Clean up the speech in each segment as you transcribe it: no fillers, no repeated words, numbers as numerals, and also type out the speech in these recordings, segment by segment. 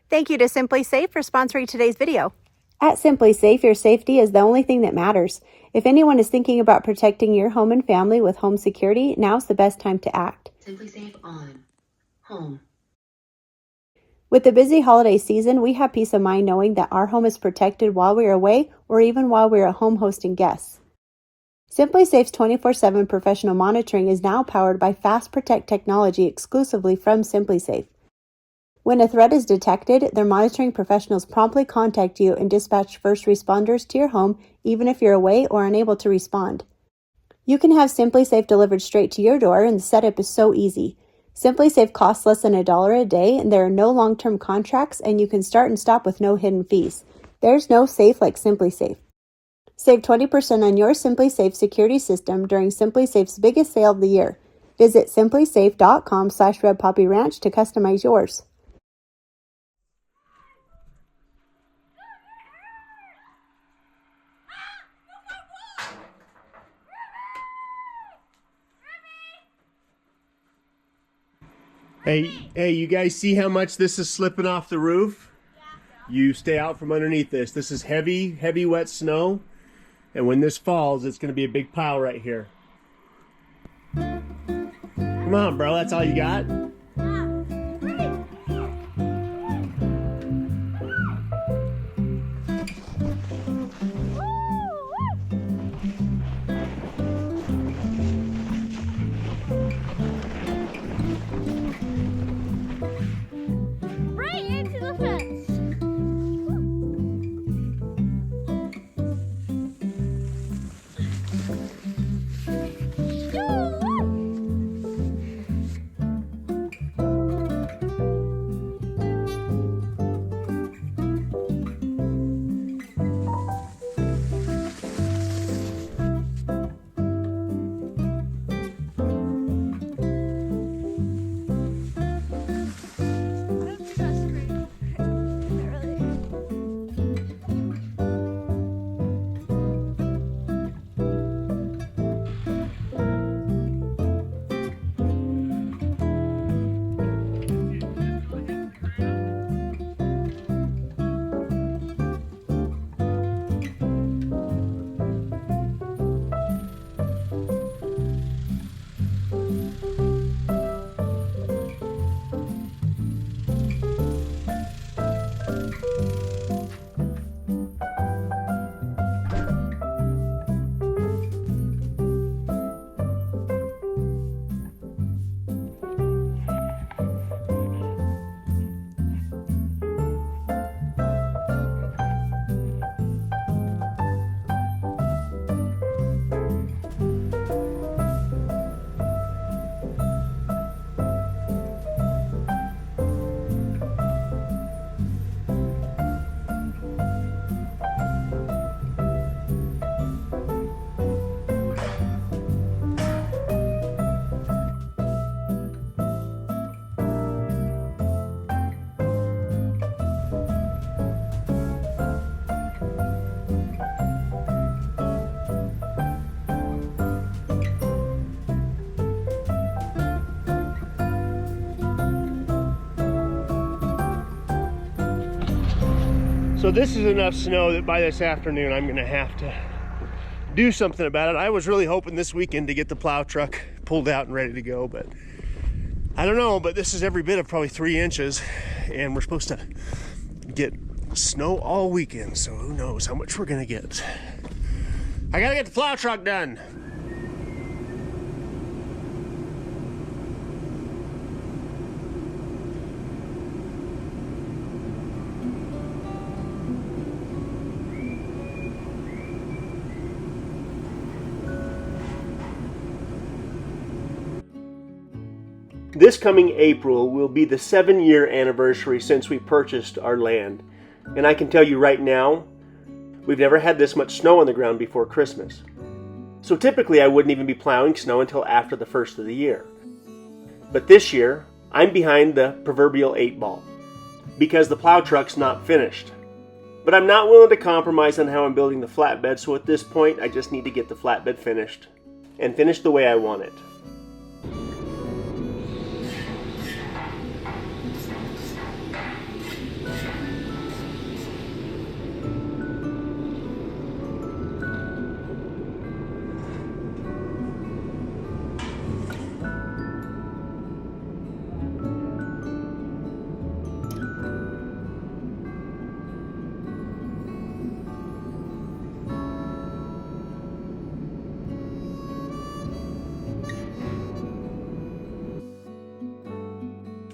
Thank you to Simply Safe for sponsoring today's video. At Simply Safe, your safety is the only thing that matters. If anyone is thinking about protecting your home and family with home security, now's the best time to act. Simply Safe on home. With the busy holiday season, we have peace of mind knowing that our home is protected while we are away or even while we are at home hosting guests. Simply Safe's 24/7 professional monitoring is now powered by Fast Protect technology exclusively from Simply Safe. When a threat is detected, their monitoring professionals promptly contact you and dispatch first responders to your home, even if you're away or unable to respond. You can have Simply Safe delivered straight to your door, and the setup is so easy. Simply Safe costs less than $1 a day, and there are no long-term contracts, and you can start and stop with no hidden fees. There's no safe like Simply Safe. Save 20% on your Simply Safe security system during Simply Safe's biggest sale of the year. Visit simplysafe.com/redpoppyranch to customize yours. Hey, you guys see how much this is slipping off the roof? You stay out from underneath this. This is heavy, wet snow. And when this falls, it's going to be a big pile right here. Come on, bro. That's all you got? So this is enough snow that by this afternoon I'm gonna have to do something about it. I was really hoping this weekend to get the plow truck pulled out and ready to go, but I don't know, but this is every bit of probably 3 inches, and we're supposed to get snow all weekend, so who knows how much we're gonna get. I gotta get the plow truck done. This coming April will be the 7-year anniversary since we purchased our land. And I can tell you right now, we've never had this much snow on the ground before Christmas. So typically I wouldn't even be plowing snow until after the first of the year. But this year, I'm behind the proverbial 8 ball because the plow truck's not finished. But I'm not willing to compromise on how I'm building the flatbed, so at this point I just need to get the flatbed finished and finished the way I want it.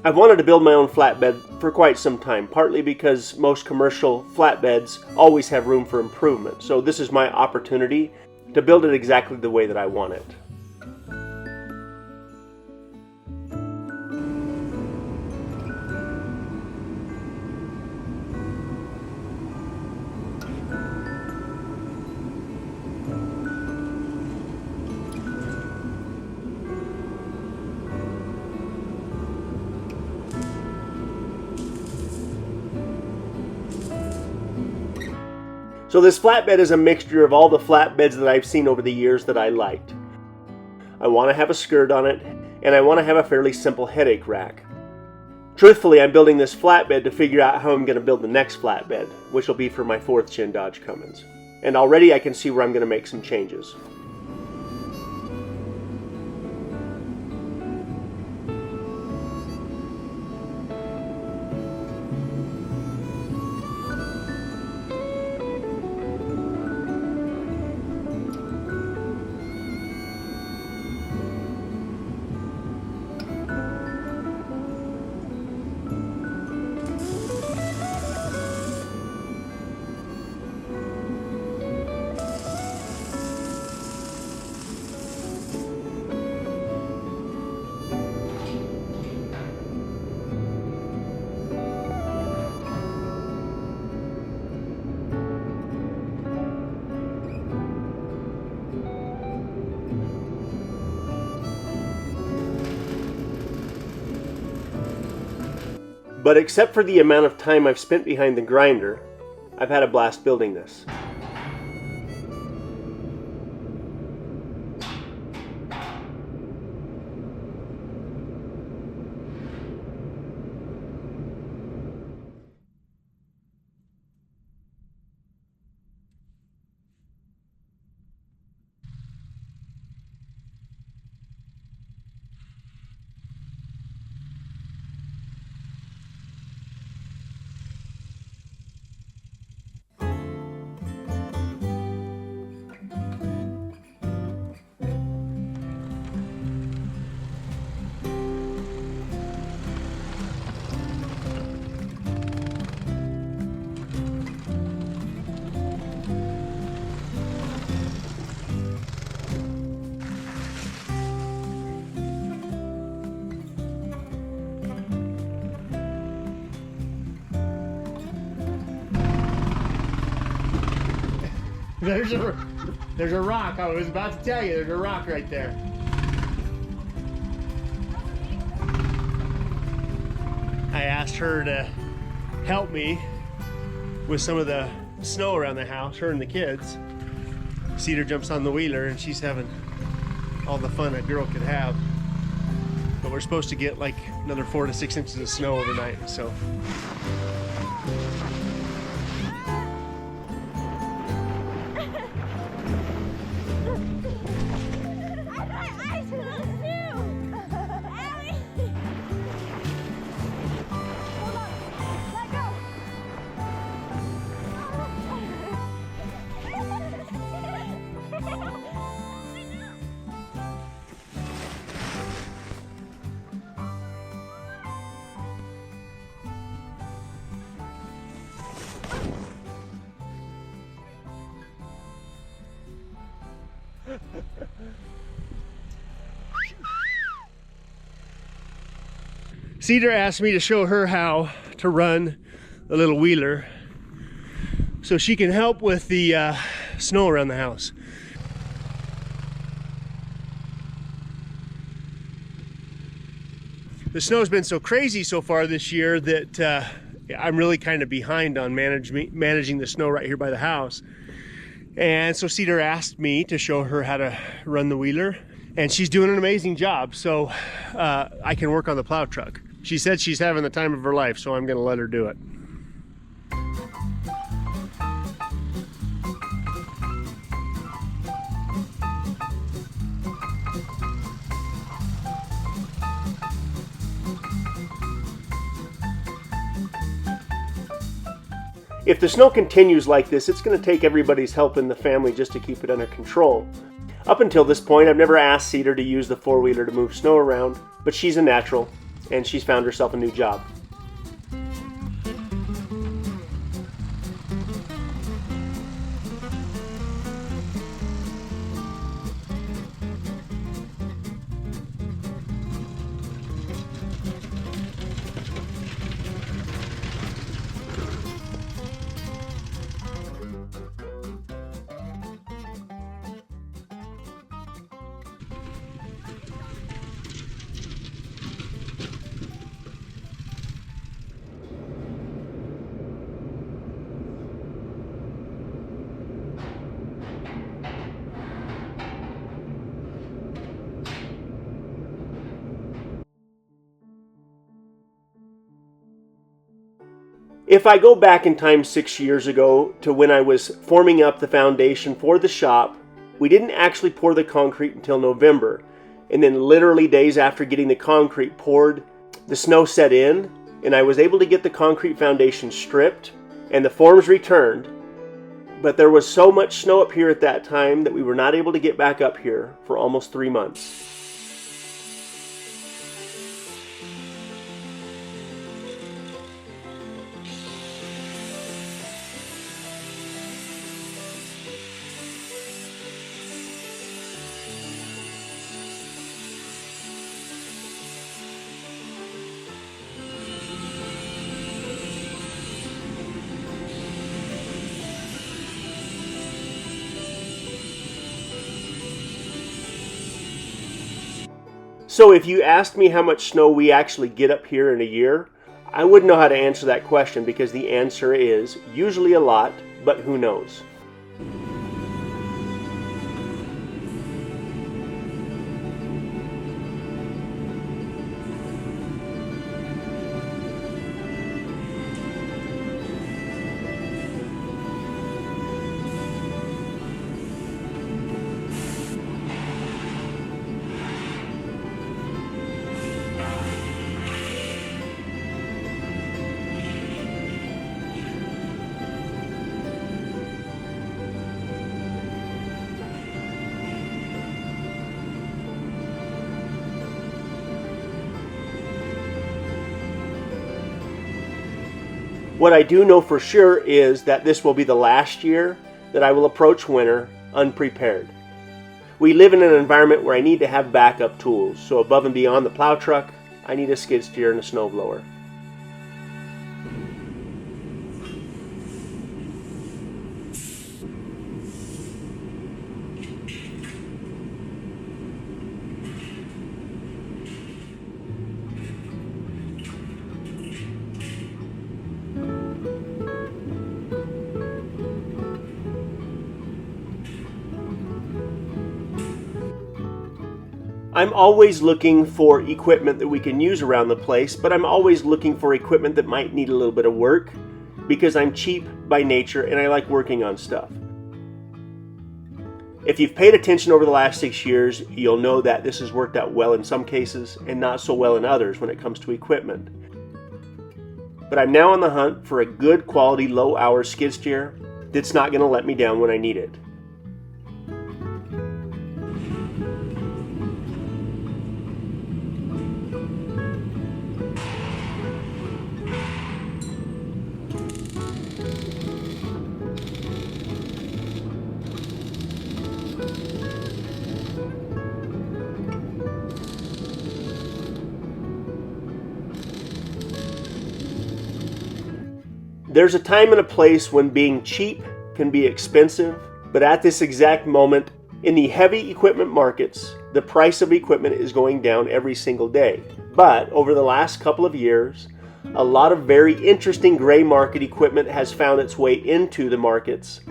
I've wanted to build my own flatbed for quite some time, partly because most commercial flatbeds always have room for improvement. So this is my opportunity to build it exactly the way that I want it. So this flatbed is a mixture of all the flatbeds that I've seen over the years that I liked. I want to have a skirt on it, and I want to have a fairly simple headache rack. Truthfully, I'm building this flatbed to figure out how I'm going to build the next flatbed, which will be for my 4th Gen Dodge Cummins. And already I can see where I'm going to make some changes. But except for the amount of time I've spent behind the grinder, I've had a blast building this. There's a rock. I was about to tell you, there's a rock right there. I asked her to help me with some of the snow around the house, her and the kids. Cedar jumps on the wheeler and she's having all the fun a girl could have. But we're supposed to get like another 4 to 6 inches of snow overnight, so. Cedar asked me to show her how to run the little wheeler so she can help with the snow around the house. The snow's been so crazy so far this year that I'm really kind of behind on managing the snow right here by the house. And so Cedar asked me to show her how to run the wheeler, and she's doing an amazing job, so I can work on the plow truck. She said she's having the time of her life, so I'm going to let her do it. If the snow continues like this, it's going to take everybody's help in the family just to keep it under control. Up until this point, I've never asked Cedar to use the four-wheeler to move snow around, but she's a natural, and she's found herself a new job. If I go back in time 6 years ago to when I was forming up the foundation for the shop, we didn't actually pour the concrete until November. And then literally days after getting the concrete poured, the snow set in and I was able to get the concrete foundation stripped and the forms returned. But there was so much snow up here at that time that we were not able to get back up here for almost 3 months. So if you asked me how much snow we actually get up here in a year, I wouldn't know how to answer that question because the answer is usually a lot, but who knows? What I do know for sure is that this will be the last year that I will approach winter unprepared. We live in an environment where I need to have backup tools, so above and beyond the plow truck, I need a skid steer and a snowblower. I'm always looking for equipment that we can use around the place, but I'm always looking for equipment that might need a little bit of work because I'm cheap by nature and I like working on stuff. If you've paid attention over the last 6 years, you'll know that this has worked out well in some cases and not so well in others when it comes to equipment. But I'm now on the hunt for a good quality low hour skid steer that's not going to let me down when I need it. There's a time and a place when being cheap can be expensive, but at this exact moment, in the heavy equipment markets, the price of equipment is going down every single day. But over the last couple of years, a lot of very interesting gray market equipment has found its way into the markets,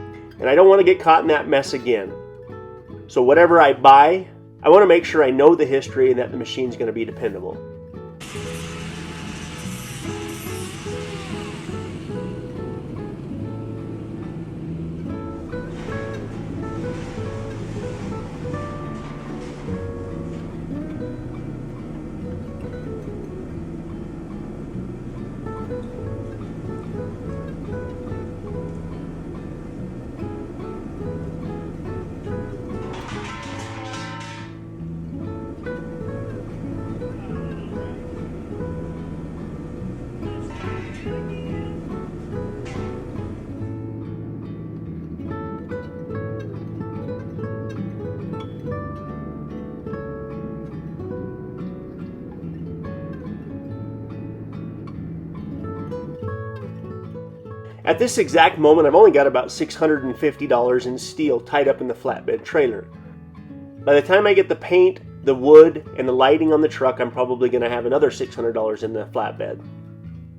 and I don't want to get caught in that mess again. So whatever I buy, I want to make sure I know the history and that the machine's going to be dependable. At this exact moment, I've only got about $650 in steel tied up in the flatbed trailer. By the time I get the paint, the wood, and the lighting on the truck, I'm probably going to have another $600 in the flatbed,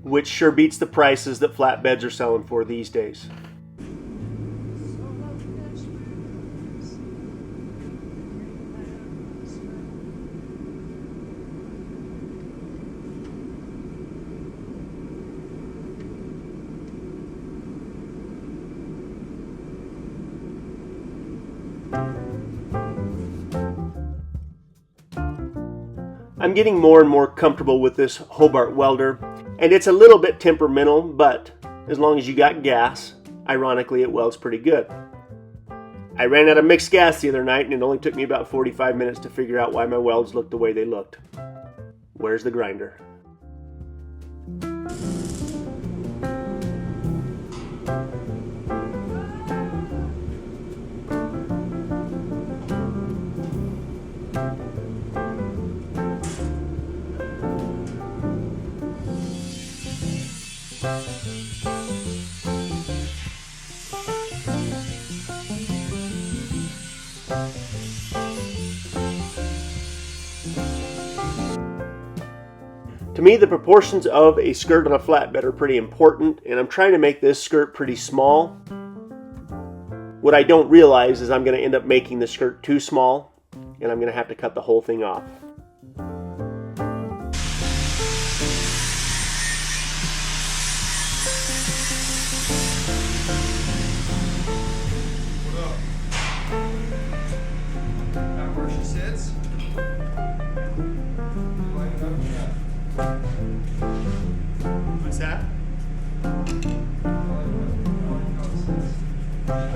which sure beats the prices that flatbeds are selling for these days. I'm getting more and more comfortable with this Hobart welder, and it's a little bit temperamental, but as long as you got gas, ironically it welds pretty good. I ran out of mixed gas the other night, and it only took me about 45 minutes to figure out why my welds looked the way they looked. Where's the grinder? To me, the proportions of a skirt on a flatbed are pretty important, and I'm trying to make this skirt pretty small. What I don't realize is I'm going to end up making the skirt too small, and I'm going to have to cut the whole thing off. Where she sits. What's that?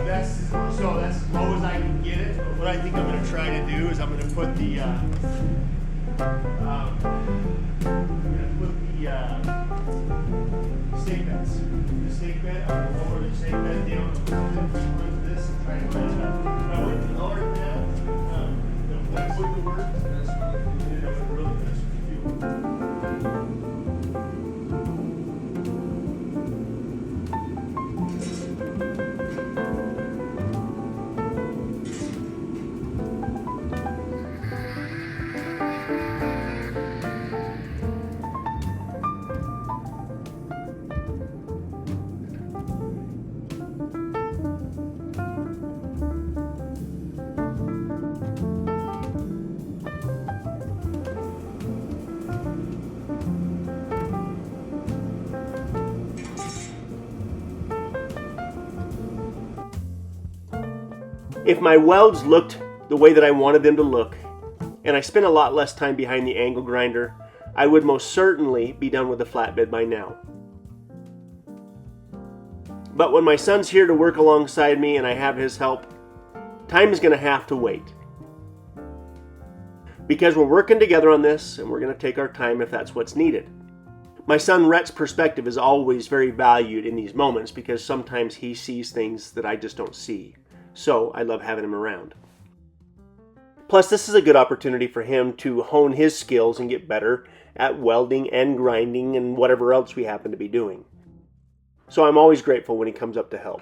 That's as low as I can get it. But what I think I'm going to try to do is I'm going to put the stake beds. The stake bed. I'm going to lower the stake bed down with this and try to line it up. If I went lower than that, that wouldn't work. It would really mess with the If my welds looked the way that I wanted them to look, and I spent a lot less time behind the angle grinder, I would most certainly be done with the flatbed by now. But when my son's here to work alongside me and I have his help, time is going to have to wait. Because we're working together on this, and we're going to take our time if that's what's needed. My son Rhett's perspective is always very valued in these moments because sometimes he sees things that I just don't see. So I love having him around. Plus, this is a good opportunity for him to hone his skills and get better at welding and grinding and whatever else we happen to be doing. So I'm always grateful when he comes up to help.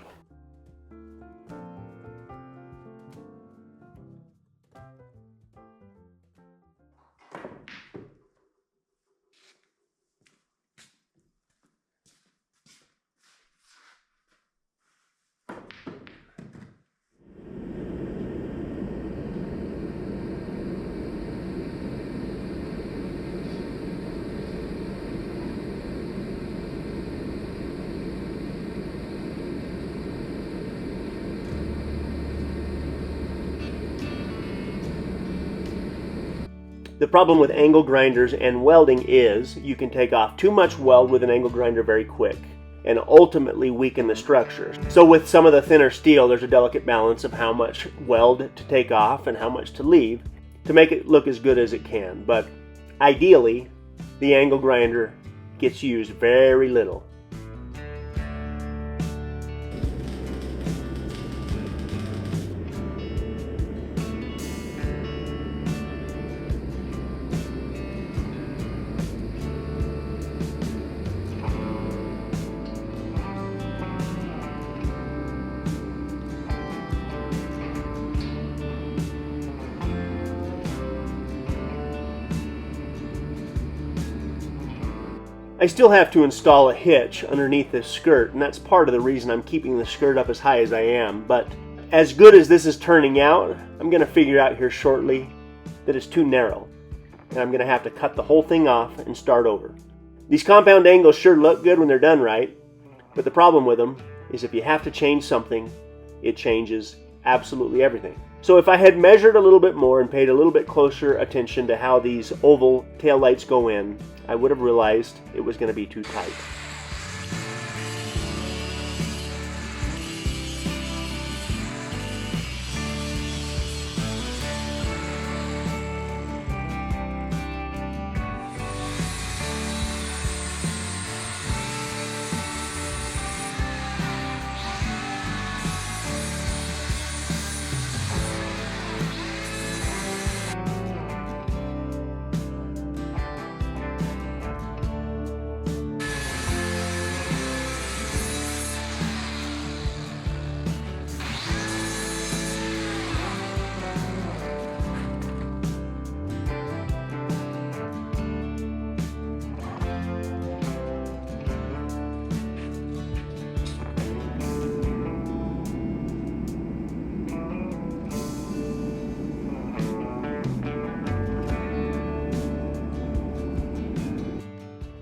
The problem with angle grinders and welding is you can take off too much weld with an angle grinder very quick and ultimately weaken the structure. So with some of the thinner steel, there's a delicate balance of how much weld to take off and how much to leave to make it look as good as it can. But ideally, the angle grinder gets used very little. I still have to install a hitch underneath this skirt, and that's part of the reason I'm keeping the skirt up as high as I am. But as good as this is turning out, I'm going to figure out here shortly that it's too narrow, and I'm going to have to cut the whole thing off and start over. These compound angles sure look good when they're done right, but the problem with them is if you have to change something, it changes absolutely everything. So if I had measured a little bit more and paid a little bit closer attention to how these oval taillights go in, I would have realized it was going to be too tight.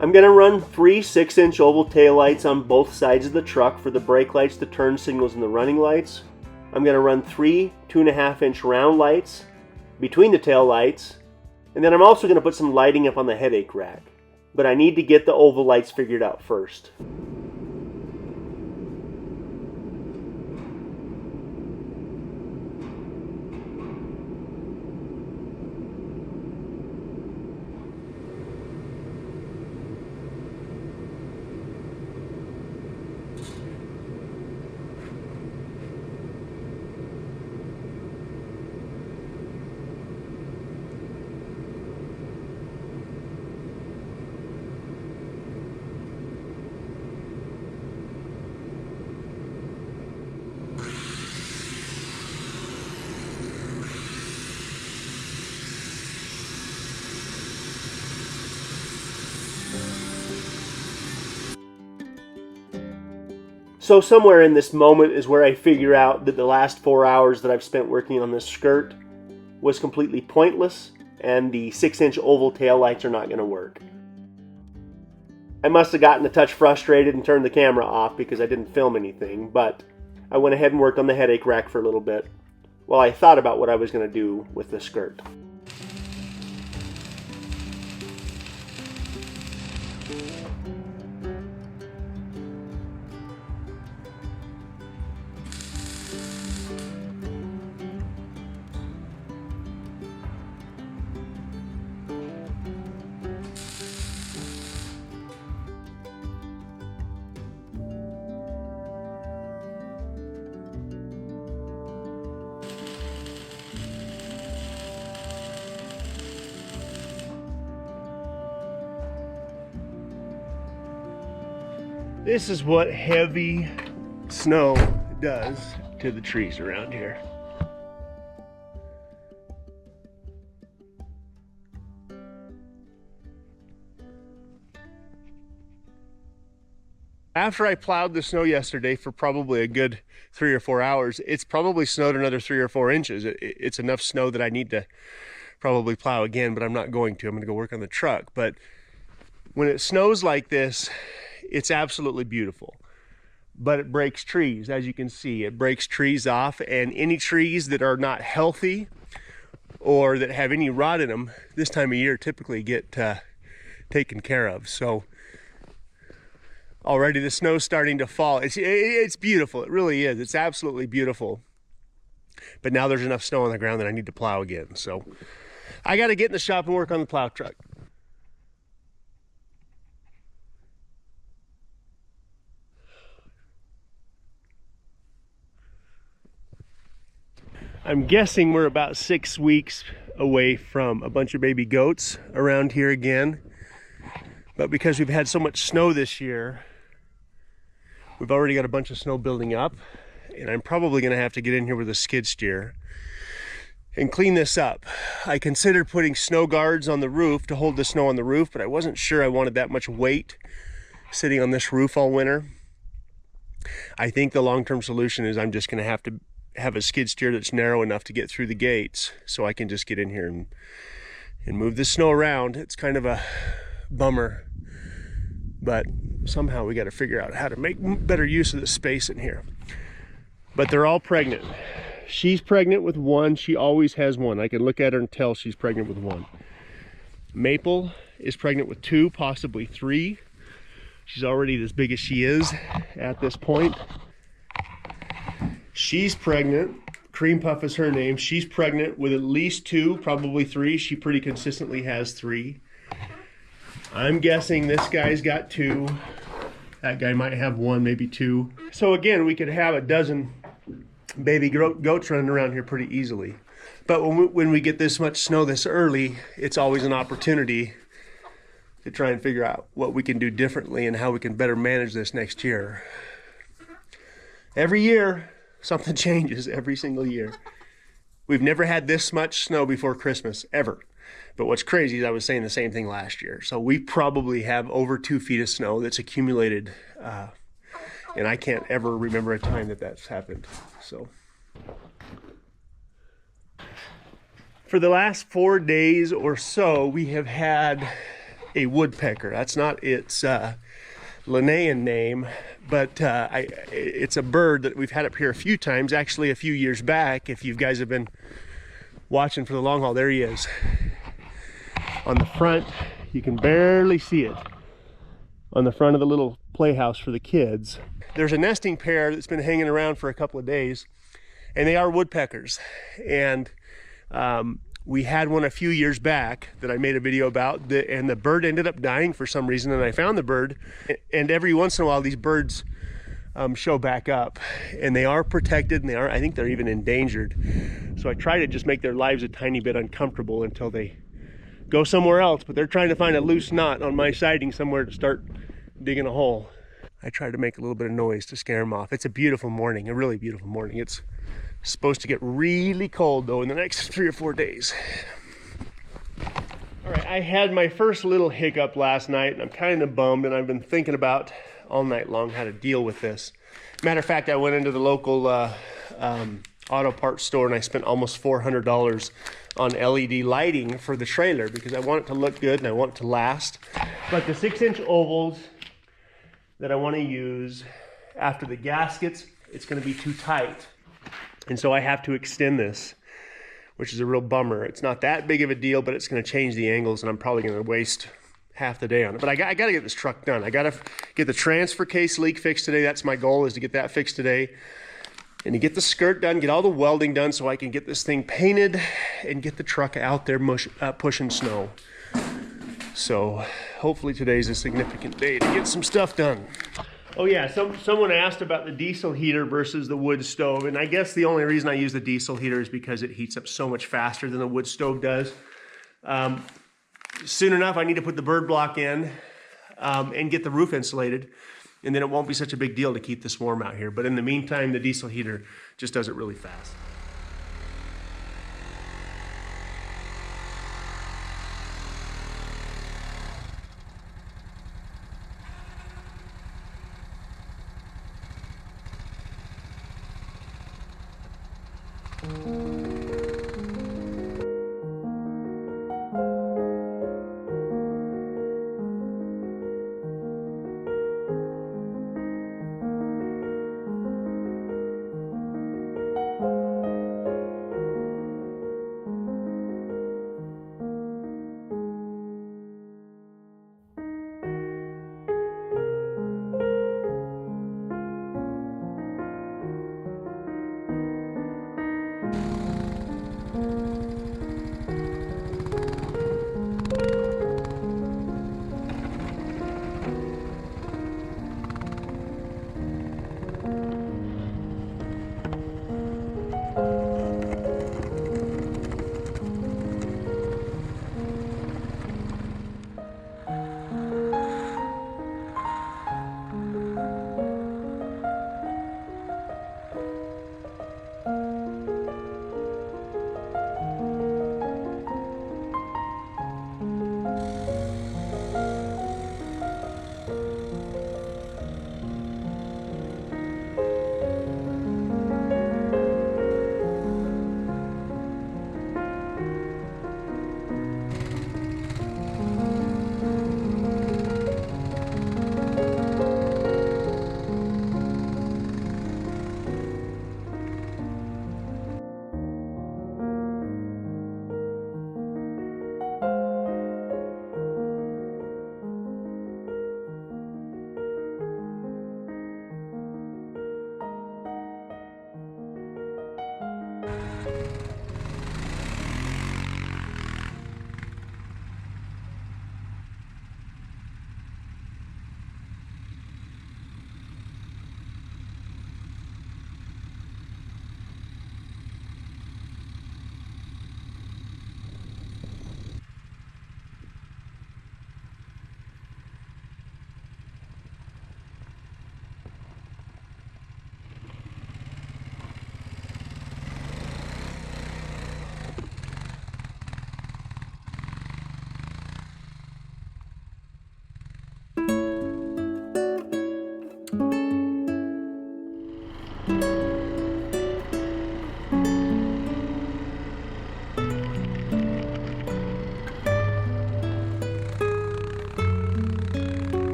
I'm going to run 3 6-inch oval taillights on both sides of the truck for the brake lights, the turn signals, and the running lights. I'm going to run 3 2.5-inch round lights between the tail lights, and then I'm also going to put some lighting up on the headache rack. But I need to get the oval lights figured out first. So somewhere in this moment is where I figure out that the last 4 hours that I've spent working on this skirt was completely pointless, and the 6-inch oval tail lights are not going to work. I must have gotten a touch frustrated and turned the camera off because I didn't film anything, but I went ahead and worked on the headache rack for a little bit while I thought about what I was going to do with the skirt. This is what heavy snow does to the trees around here. After I plowed the snow yesterday for probably a good 3 or 4 hours, it's probably snowed another 3 or 4 inches. It's enough snow that I need to probably plow again, but I'm not going to. I'm going to go work on the truck. But when it snows like this, it's absolutely beautiful. But it breaks trees, as you can see. It breaks trees off, and any trees that are not healthy or that have any rot in them this time of year typically get taken care of. So already the snow's starting to fall. It's beautiful. It really is. It's absolutely beautiful. But now there's enough snow on the ground that I need to plow again. So I got to get in the shop and work on the plow truck. I'm guessing we're about 6 weeks away from a bunch of baby goats around here again. But because we've had so much snow this year, we've already got a bunch of snow building up, and I'm probably going to have to get in here with a skid steer and clean this up. I considered putting snow guards on the roof to hold the snow on the roof, but I wasn't sure I wanted that much weight sitting on this roof all winter. I think the long-term solution is I'm just going to have a skid steer that's narrow enough to get through the gates so I can just get in here and move the snow around. It's kind of a bummer, but somehow we got to figure out how to make better use of the space in here. But they're all pregnant. She's pregnant with one. She always has one. I can look at her and tell she's pregnant with one. Maple is pregnant with 2, possibly 3. She's already as big as she is at this point. She's pregnant. Cream Puff is her name. She's pregnant with at least 2, probably 3. She pretty consistently has 3. I'm guessing this guy's got 2. That guy might have 1, maybe 2. So again, we could have a dozen baby goats running around here pretty easily. But when we get this much snow this early, it's always an opportunity to try and figure out what we can do differently and how we can better manage this next year. Every year, something changes every single year. We've never had this much snow before Christmas, ever. But what's crazy is I was saying the same thing last year. So we probably have over 2 feet of snow that's accumulated, and I can't ever remember a time that that's happened. So for the last 4 days or so, we have had a woodpecker. That's not its Linnaean name, but it's a bird that we've had up here a few times, actually a few years back. If you guys have been watching for the long haul, there he is. On the front, you can barely see it. On the front of the little playhouse for the kids. There's a nesting pair that's been hanging around for a couple of days, and they are woodpeckers. And we had one a few years back that I made a video about, and the bird ended up dying for some reason, and I found the bird. And every once in a while, these birds show back up, and they are protected, and I think they're even endangered. So I try to just make their lives a tiny bit uncomfortable until they go somewhere else, but they're trying to find a loose knot on my siding somewhere to start digging a hole. I try to make a little bit of noise to scare them off. It's a beautiful morning, a really beautiful morning. It's supposed to get really cold though in the next 3 or 4 days. All right, I had my first little hiccup last night, and I'm kind of bummed, and I've been thinking about all night long how to deal with this. Matter of fact, I went into the local auto parts store, and I spent almost $400 on LED lighting for the trailer because I want it to look good and I want it to last. But the 6-inch ovals that I want to use after the gaskets, it's going to be too tight. And so I have to extend this, which is a real bummer. It's not that big of a deal, but it's going to change the angles, and I'm probably going to waste half the day on it. But I got to get this truck done. I got to get the transfer case leak fixed today. That's my goal, is to get that fixed today. And to get the skirt done, get all the welding done so I can get this thing painted and get the truck out there pushing snow. So hopefully today's a significant day to get some stuff done. Oh yeah, someone asked about the diesel heater versus the wood stove, and I guess the only reason I use the diesel heater is because it heats up so much faster than the wood stove does. Soon enough, I need to put the bird block in and get the roof insulated, and then it won't be such a big deal to keep this warm out here. But in the meantime, the diesel heater just does it really fast.